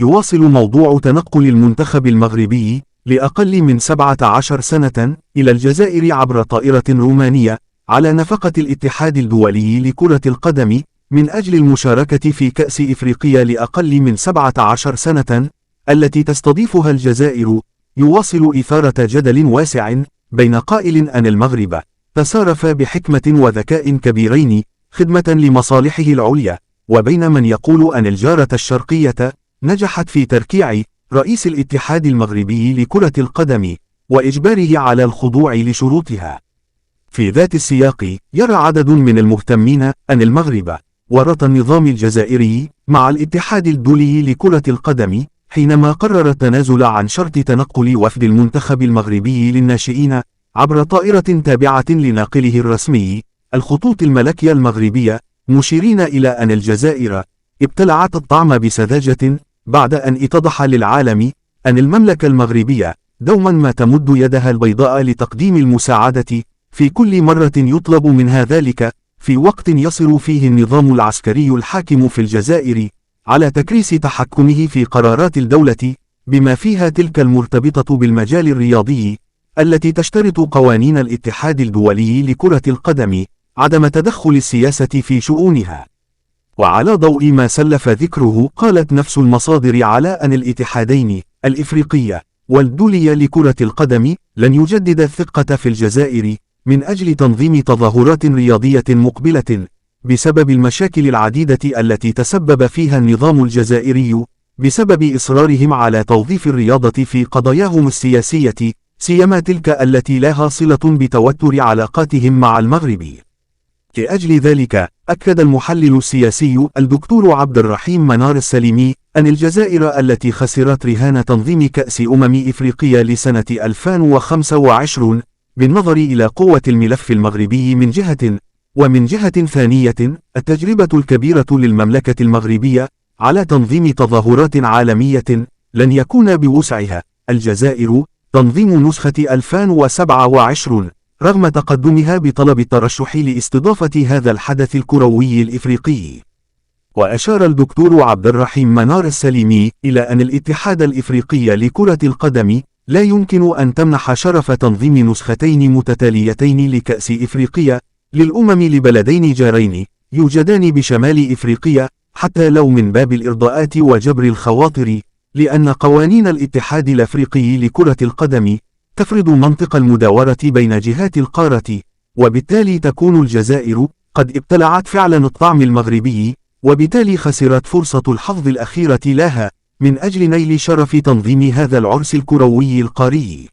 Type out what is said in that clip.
يواصل موضوع تنقل المنتخب المغربي لأقل من 17 سنة إلى الجزائر عبر طائرة رومانية على نفقة الاتحاد الدولي لكرة القدم من أجل المشاركة في كأس إفريقيا لأقل من 17 سنة التي تستضيفها الجزائر، يواصل إثارة جدل واسع بين قائل أن المغرب تصارف بحكمة وذكاء كبيرين خدمة لمصالحه العليا، وبين من يقول أن الجارة الشرقية نجحت في تركيع رئيس الاتحاد المغربي لكرة القدم وإجباره على الخضوع لشروطها. في ذات السياق، يرى عدد من المهتمين أن المغرب ورط النظام الجزائري مع الاتحاد الدولي لكرة القدم حينما قرر التنازل عن شرط تنقل وفد المنتخب المغربي للناشئين عبر طائرة تابعة لناقله الرسمي الخطوط الملكية المغربية، مشيرين إلى أن الجزائر ابتلعت الطعم بسذاجة بعد أن اتضح للعالم أن المملكة المغربية دوما ما تمد يدها البيضاء لتقديم المساعدة في كل مرة يطلب منها ذلك في وقت يصل فيه النظام العسكري الحاكم في الجزائر على تكريس تحكمه في قرارات الدولة بما فيها تلك المرتبطة بالمجال الرياضي التي تشترط قوانين الاتحاد الدولي لكرة القدم عدم تدخل السياسة في شؤونها. وعلى ضوء ما سلف ذكره، قالت نفس المصادر على أن الاتحادين الإفريقية والدولي لكرة القدم لن يجدد الثقة في الجزائر من أجل تنظيم تظاهرات رياضية مقبلة بسبب المشاكل العديدة التي تسبب فيها النظام الجزائري بسبب إصرارهم على توظيف الرياضة في قضاياهم السياسية، سيما تلك التي لها صلة بتوتر علاقاتهم مع المغرب. لأجل ذلك، أكد المحلل السياسي الدكتور عبد الرحيم منار السليمي أن الجزائر التي خسرت رهان تنظيم كأس إفريقيا لسنة 2025 بالنظر إلى قوة الملف المغربي من جهة، ومن جهة ثانية التجربة الكبيرة للمملكة المغربية على تنظيم تظاهرات عالمية، لن يكون بوسعها الجزائر تنظيم نسخة 2027 رغم تقدمها بطلب الترشح لاستضافة هذا الحدث الكروي الإفريقي. وأشار الدكتور عبد الرحيم منار السليمي إلى أن الاتحاد الإفريقي لكرة القدم لا يمكن أن تمنح شرف تنظيم نسختين متتاليتين لكأس إفريقيا للأمم لبلدين جارين يوجدان بشمال إفريقيا حتى لو من باب الإرضاءات وجبر الخواطر، لأن قوانين الاتحاد الأفريقي لكرة القدم تفرض منطق المداورة بين جهات القارة، وبالتالي تكون الجزائر قد ابتلعت فعلا الطعم المغربي، وبالتالي خسرت فرصة الحظ الأخيرة لها من أجل نيل شرف تنظيم هذا العرس الكروي القاري.